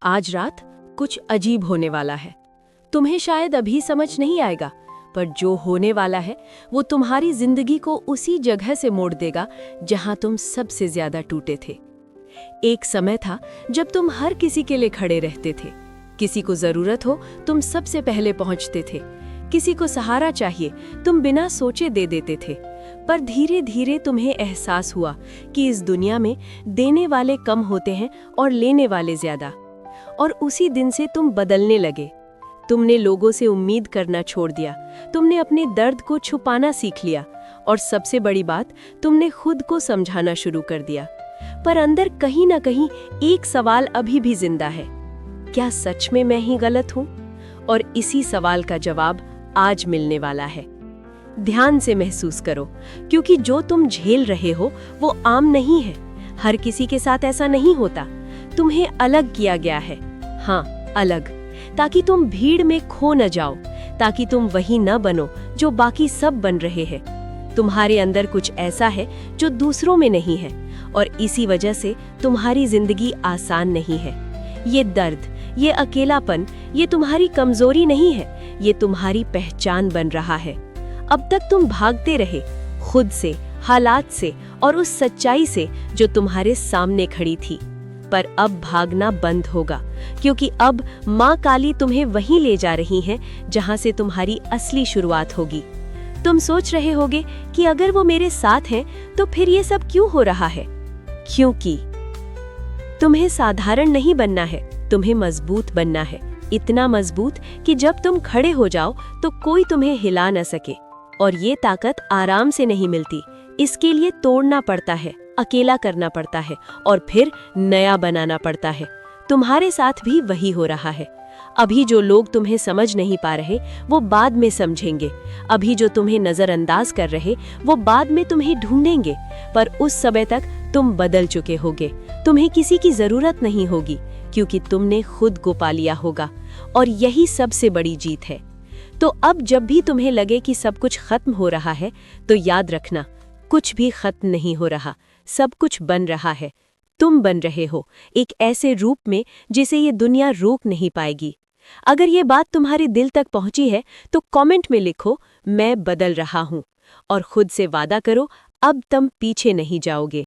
आज रात कुछ अजीब होने वाला है। तुम्हें शायद अभी समझ नहीं आएगा, पर जो होने वाला है वो तुम्हारी जिंदगी को उसी जगह से मोड़ देगा जहां तुम सबसे ज्यादा टूटे थे। एक समय था जब तुम हर किसी के लिए खड़े रहते थे। किसी को जरूरत हो तुम सबसे पहले पहुंचते थे। किसी को सहारा चाहिए तुम बिना सोचे दे देते थे। पर धीरे धीरे तुम्हें एहसास हुआ कि इस दुनिया में देने वाले कम होते हैं और लेने वाले ज्यादा। और उसी दिन से तुम बदलने लगे। तुमने लोगों से उम्मीद करना छोड़ दिया। तुमने अपने दर्द को छुपाना सीख लिया और सबसे बड़ी बात, तुमने खुद को समझाना शुरू कर दिया। पर अंदर कहीं ना कहीं एक सवाल अभी भी जिंदा है, क्या सच में मैं ही गलत हूं? और इसी सवाल का जवाब आज मिलने वाला है। ध्यान से महसूस करो, क्योंकि जो तुम झेल रहे हो वो आम नहीं है। हर किसी के साथ ऐसा नहीं होता। तुम्हें अलग किया गया है, हाँ अलग, ताकि तुम भीड़ में खो न जाओ, ताकि तुम वही न बनो जो बाकी सब बन रहे हैं। तुम्हारे अंदर कुछ ऐसा है जो दूसरों में नहीं है, और इसी वजह से तुम्हारी जिंदगी आसान नहीं है। ये दर्द, ये अकेलापन, ये तुम्हारी कमजोरी नहीं है, ये तुम्हारी पहचान बन रहा है। अब तक तुम भागते रहे, खुद से, हालात से और उस सच्चाई से जो तुम्हारे सामने खड़ी थी। पर अब भागना बंद होगा, क्योंकि अब माँ काली तुम्हें वहीं ले जा रही हैं जहाँ से तुम्हारी असली शुरुआत होगी। तुम सोच रहे होगे कि अगर वो मेरे साथ हैं तो फिर ये सब क्यों हो रहा है? क्योंकि तुम्हें साधारण नहीं बनना है, तुम्हें मजबूत बनना है। इतना मजबूत कि जब तुम खड़े हो जाओ तो कोई तुम्हें हिला न सके। और ये ताकत आराम से नहीं मिलती, इसके लिए तोड़ना पड़ता है, अकेला करना पड़ता है और फिर नया बनाना पड़ता है। तुम्हारे साथ भी वही हो रहा है। अभी जो लोग तुम्हें समझ नहीं पा रहे वो बाद में समझेंगे। अभी जो तुम्हें नजरअंदाज कर रहे वो बाद में तुम्हें ढूंढेंगे। पर उस समय तक तुम बदल चुके होगे। तुम्हें किसी की जरूरत नहीं होगी, क्योंकि तुमने खुद को पा लिया होगा। और यही सबसे बड़ी जीत है। तो अब जब भी तुम्हें लगे कि सब कुछ खत्म हो रहा है, तो याद रखना, कुछ भी खत्म नहीं हो रहा, सब कुछ बन रहा है। तुम बन रहे हो एक ऐसे रूप में जिसे ये दुनिया रोक नहीं पाएगी। अगर ये बात तुम्हारे दिल तक पहुंची है तो कमेंट में लिखो, मैं बदल रहा हूं, और खुद से वादा करो अब तुम पीछे नहीं जाओगे।